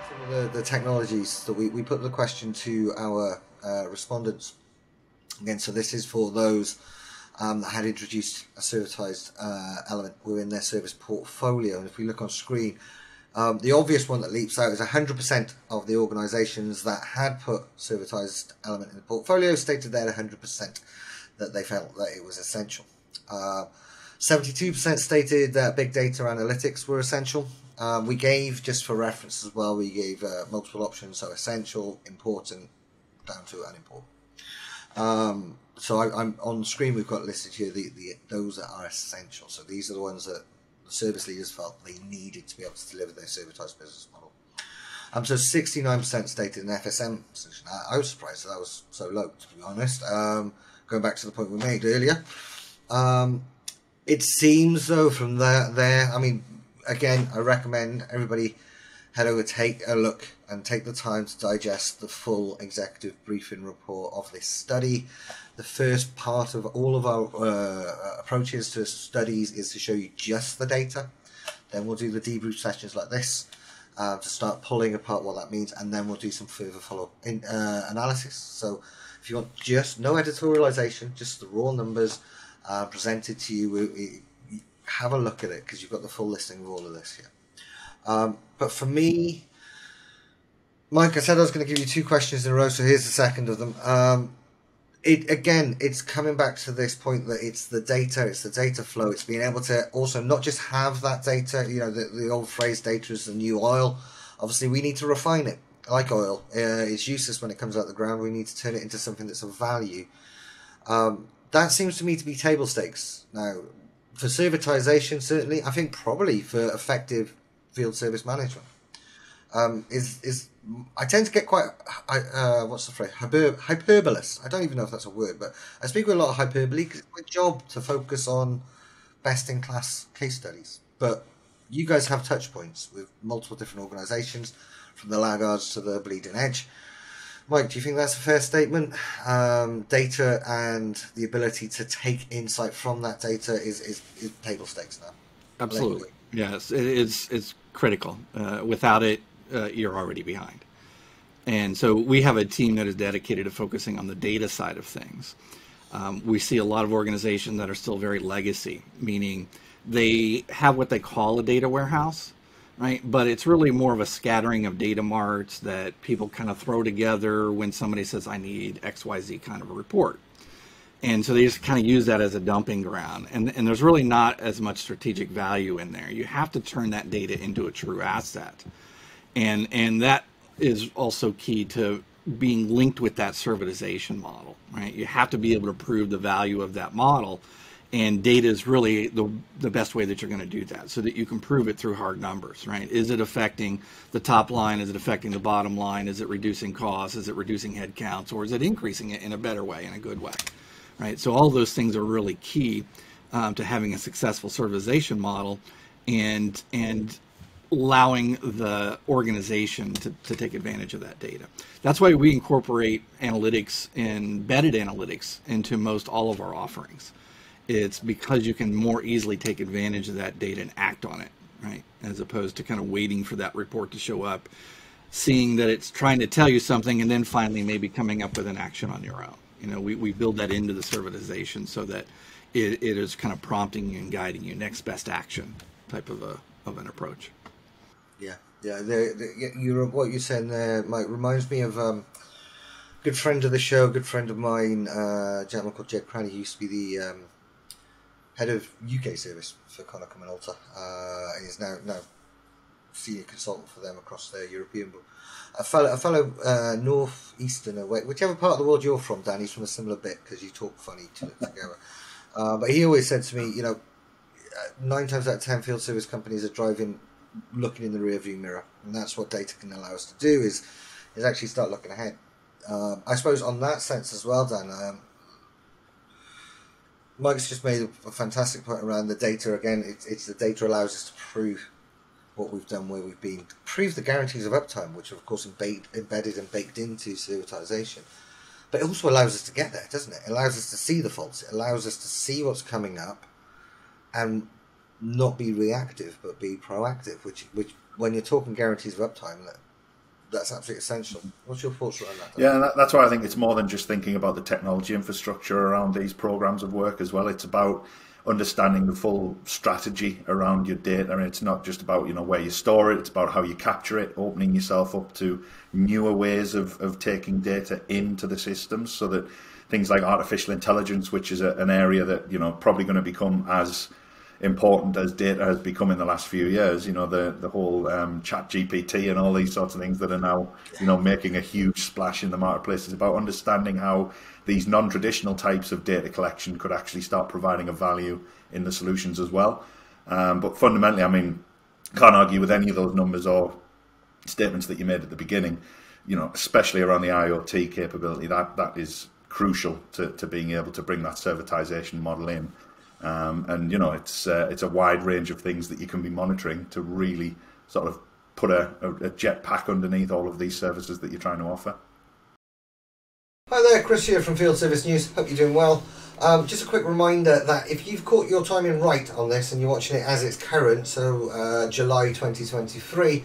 Some of the technologies that we put the question to our respondents. Again, so this is for those that had introduced a servitized element within their service portfolio. And if we look on screen, the obvious one that leaps out is 100% of the organizations that had put servitized element in the portfolio stated that 100% that they felt that it was essential. 72% stated that big data analytics were essential. We gave, just for reference as well, we gave multiple options, so essential, important, down to unimportant. So I'm on screen, we've got listed here those that are essential. So these are the ones that the service leaders felt they needed to be able to deliver their servitized business model. So 69% stated an FSN solution. I was surprised that was so low, to be honest. Going back to the point we made earlier. It seems, though, from there, I mean, again, I recommend everybody head over, take a look, and take the time to digest the full executive briefing report of this study. The first part of all of our approaches to studies is to show you just the data. Then we'll do the debrief sessions like this to start pulling apart what that means, and then we'll do some further follow-up analysis. So if you want just no editorialization, just the raw numbers presented to you, have a look at it, because you've got the full listing of all of this here. But for me, Mike, I said I was going to give you 2 questions in a row, so here's the second of them. It's coming back to this point that it's the data flow. It's being able to also not just have that data, the old phrase, data is the new oil. Obviously, we need to refine it like oil. It's useless when it comes out of the ground. We need to turn it into something that's of value. That seems to me to be table stakes. Now, for servitization, certainly, I think probably for effective field service management, I tend to get quite, what's the phrase, hyperbolous. I don't even know if that's a word, but I speak with a lot of hyperbole because it's my job to focus on best-in-class case studies. But you guys have touch points with multiple different organizations, from the laggards to the bleeding edge. Mike, do you think that's a fair statement? Data and the ability to take insight from that data is table stakes now. Absolutely. Yes, it's critical. Without it, you're already behind. And so we have a team that is dedicated to focusing on the data side of things. We see a lot of organizations that are still very legacy, meaning they have what they call a data warehouse, right? But it's really more of a scattering of data marts that people kind of throw together when somebody says, I need XYZ kind of a report. And so they just kind of use that as a dumping ground. And there's really not as much strategic value in there. You have to turn that data into a true asset. And that is also key to being linked with that servitization model, right? You have to be able to prove the value of that model. And data is really the best way that you're going to do that, so that you can prove it through hard numbers, right? Is it affecting the top line? Is it affecting the bottom line? Is it reducing costs? Is it reducing headcounts? Or is it increasing it in a better way, in a good way, right? So all those things are really key to having a successful servitization model and allowing the organization to take advantage of that data. That's why we incorporate analytics, embedded analytics, into most all of our offerings. It's because you can more easily take advantage of that data and act on it, right? As opposed to kind of waiting for that report to show up, seeing that it's trying to tell you something, and then finally maybe coming up with an action on your own. We build that into the servitization so that it is kind of prompting you and guiding you, next best action type of an approach. Yeah. What you're saying there, Mike, reminds me of good friend of the show, good friend of mine, a gentleman called Jed Cranny, who used to be the head of UK service for Connacht and Malta. He's now senior consultant for them across their European book. A fellow northeasterner, whichever part of the world you're from, Dan, he's from a similar bit because you talk funny together. But he always said to me, 9 times out of 10 field service companies are looking in the rearview mirror, and that's what data can allow us to do is actually start looking ahead. I suppose on that sense as well, Dan, Mike's just made a fantastic point around the data. Again, it's the data allows us to prove what we've done, where we've been, prove the guarantees of uptime, which are of course embedded and baked into servitization. But it also allows us to get there, doesn't it? It allows us to see the faults. It allows us to see what's coming up and not be reactive but be proactive, which when you're talking guarantees of uptime, that's absolutely essential. What's your thoughts around that? Yeah, that's why I think it's more than just thinking about the technology infrastructure around these programs of work as well. It's about understanding the full strategy around your data. And it's not just about, where you store it, it's about how you capture it, opening yourself up to newer ways of taking data into the systems, so that things like artificial intelligence, which is an area that, probably going to become as important as data has become in the last few years, the whole chat GPT and all these sorts of things that are now, making a huge splash in the marketplace. Is about understanding how these non-traditional types of data collection could actually start providing a value in the solutions as well. But fundamentally, can't argue with any of those numbers or statements that you made at the beginning, especially around the IoT capability. That is crucial to being able to bring that servitization model in. And it's a wide range of things that you can be monitoring to really sort of put a jetpack underneath all of these services that you're trying to offer. Hi there, Kris here from Field Service News. Hope you're doing well. Just a quick reminder that if you've caught your timing right on this and you're watching it as it's current, so July 2023,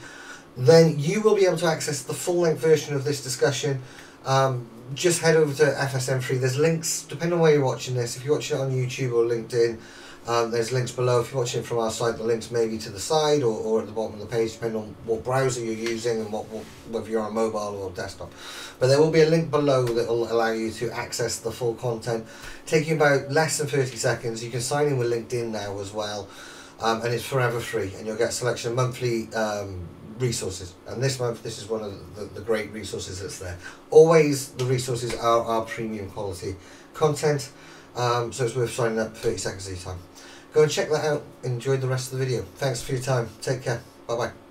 then you will be able to access the full-length version of this discussion. Just head over to FSN Free. There's links, depending on where you're watching this. If you're watching it on YouTube or LinkedIn, there's links below. If you're watching it from our site, the links may be to the side or at the bottom of the page, depending on what browser you're using and whether you're on mobile or desktop. But there will be a link below that will allow you to access the full content, taking about less than 30 seconds. You can sign in with LinkedIn now as well, and it's forever free, and you'll get a selection of monthly resources, and this month this is one of the great resources that's there. Always the resources are premium quality content, so it's worth signing up 30 seconds at a time. Go and check that out. Enjoy the rest of the video. Thanks for your time. Take care. Bye bye.